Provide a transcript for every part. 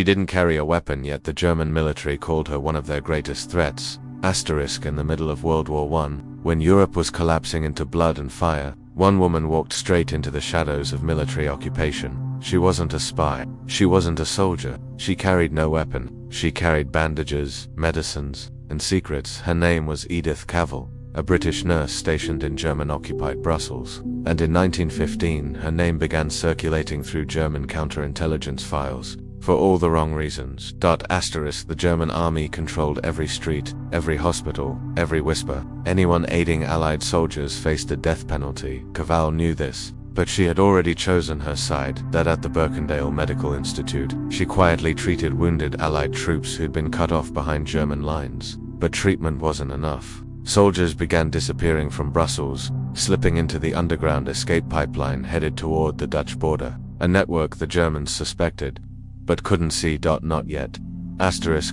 She didn't carry a weapon, yet the German military called her one of their greatest threats. In the middle of World War I, when Europe was collapsing into blood and fire, one woman walked straight into the shadows of military occupation. She wasn't a spy. She wasn't a soldier. She carried no weapon. She carried bandages, medicines, and secrets. Her name was Edith Cavell, a British nurse stationed in German-occupied Brussels. And in 1915, her name began circulating through German counterintelligence files. For all the wrong reasons. The German army controlled every street, every hospital, every whisper. Anyone aiding Allied soldiers faced a death penalty. Cavell knew this, but she had already chosen her side, that at the Birkendale Medical Institute. She quietly treated wounded Allied troops who'd been cut off behind German lines. But treatment wasn't enough. Soldiers began disappearing from Brussels, slipping into the underground escape pipeline headed toward the Dutch border, a network the Germans suspected, but couldn't see. Not yet.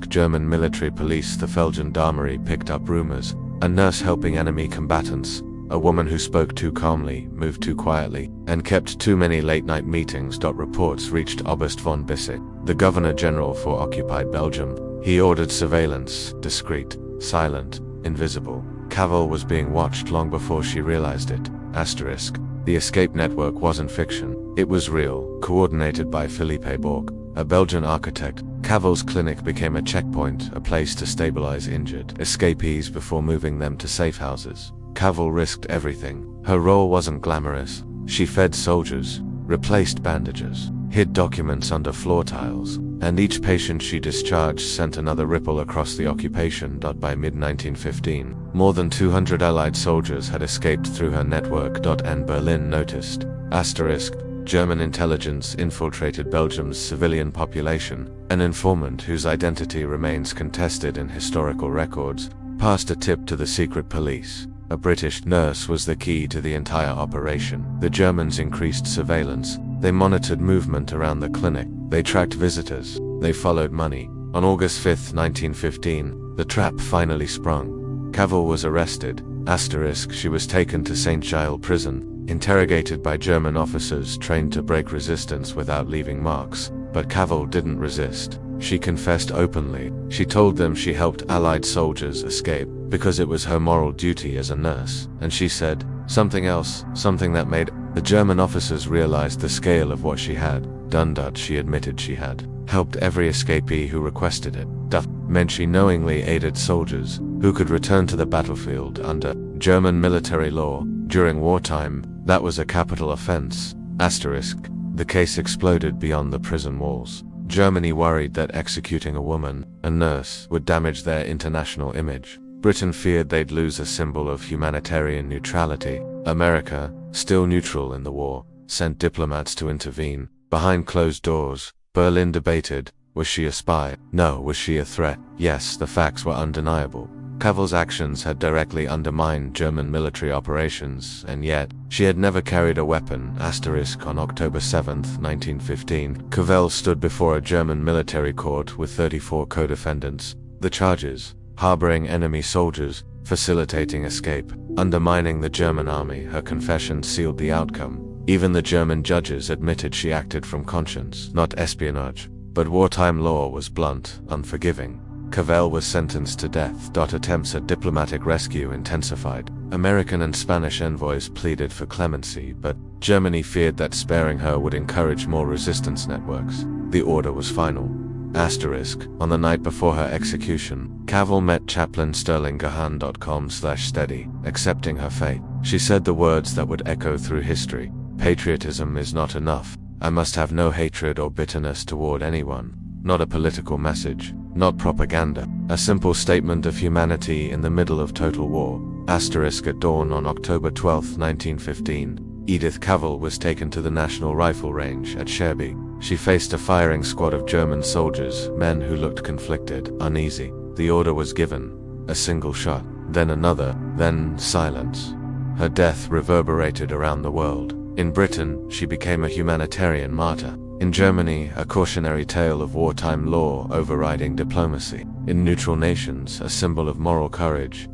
German military police, the Feldgendarmerie, picked up rumors. A nurse helping enemy combatants, a woman who spoke too calmly, moved too quietly, and kept too many late-night meetings. Reports reached Oberst von Bissek, the Governor-General for occupied Belgium. He ordered surveillance, discreet, silent, invisible. Cavell was being watched long before she realized it. The escape network wasn't fiction. It was real, coordinated by Philippe Borg, a Belgian architect. Cavell's clinic became a checkpoint, a place to stabilize injured escapees before moving them to safe houses. Cavell risked everything. Her role wasn't glamorous. She fed soldiers, replaced bandages, hid documents under floor tiles, and each patient she discharged sent another ripple across the occupation. By mid-1915, more than 200 Allied soldiers had escaped through her network. And Berlin noticed. German intelligence infiltrated Belgium's civilian population. An informant whose identity remains contested in historical records passed a tip to the secret police. A British nurse was the key to the entire operation. The Germans increased surveillance. They monitored movement around the clinic. They tracked visitors. They followed money. On August 5, 1915, the trap finally sprung. Cavell was arrested. She was taken to St. Gilles prison, interrogated by German officers trained to break resistance without leaving marks. But Cavell didn't resist. She confessed openly. She told them she helped Allied soldiers escape because it was her moral duty as a nurse. And she said something else, something that made the German officers realized the scale of what she had done. She admitted she had helped every escapee who requested it. Meant she knowingly aided soldiers who could return to the battlefield under German military law. During wartime, that was a capital offense. The case exploded beyond the prison walls. Germany worried that executing a woman, a nurse, would damage their international image. Britain feared they'd lose a symbol of humanitarian neutrality. America, still neutral in the war, sent diplomats to intervene. Behind closed doors, Berlin debated, was she a spy? No. Was she a threat? Yes. The facts were undeniable. Cavell's actions had directly undermined German military operations, and yet, she had never carried a weapon. On October 7, 1915, Cavell stood before a German military court with 34 co-defendants. The charges: harboring enemy soldiers, facilitating escape, undermining the German army. Her confession sealed the outcome. Even the German judges admitted she acted from conscience, not espionage. But wartime law was blunt, unforgiving. Cavell was sentenced to death. Attempts at diplomatic rescue intensified. American and Spanish envoys pleaded for clemency, but Germany feared that sparing her would encourage more resistance networks. The order was final. On the night before her execution, Cavell met chaplain Sterling Gahan.com/steady, accepting her fate. She said the words that would echo through history: "Patriotism is not enough. I must have no hatred or bitterness toward anyone." Not a political message, not propaganda. A simple statement of humanity in the middle of total war. At dawn on October 12, 1915, Edith Cavell was taken to the National Rifle Range at Cherbourg. She faced a firing squad of German soldiers, men who looked conflicted, uneasy. The order was given: a single shot, then another, then silence. Her death reverberated around the world. In Britain, she became a humanitarian martyr. In Germany, a cautionary tale of wartime law overriding diplomacy. In neutral nations, a symbol of moral courage.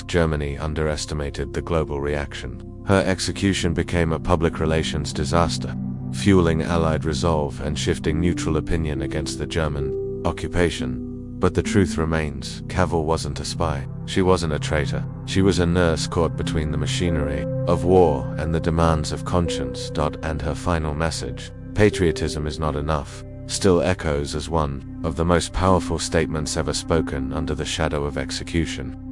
Germany underestimated the global reaction. Her execution became a public relations disaster. fueling Allied resolve and shifting neutral opinion against the German occupation. But the truth remains, Cavell wasn't a spy. She wasn't a traitor. She was a nurse caught between the machinery of war and the demands of conscience. And her final message, patriotism is not enough, still echoes as one of the most powerful statements ever spoken under the shadow of execution.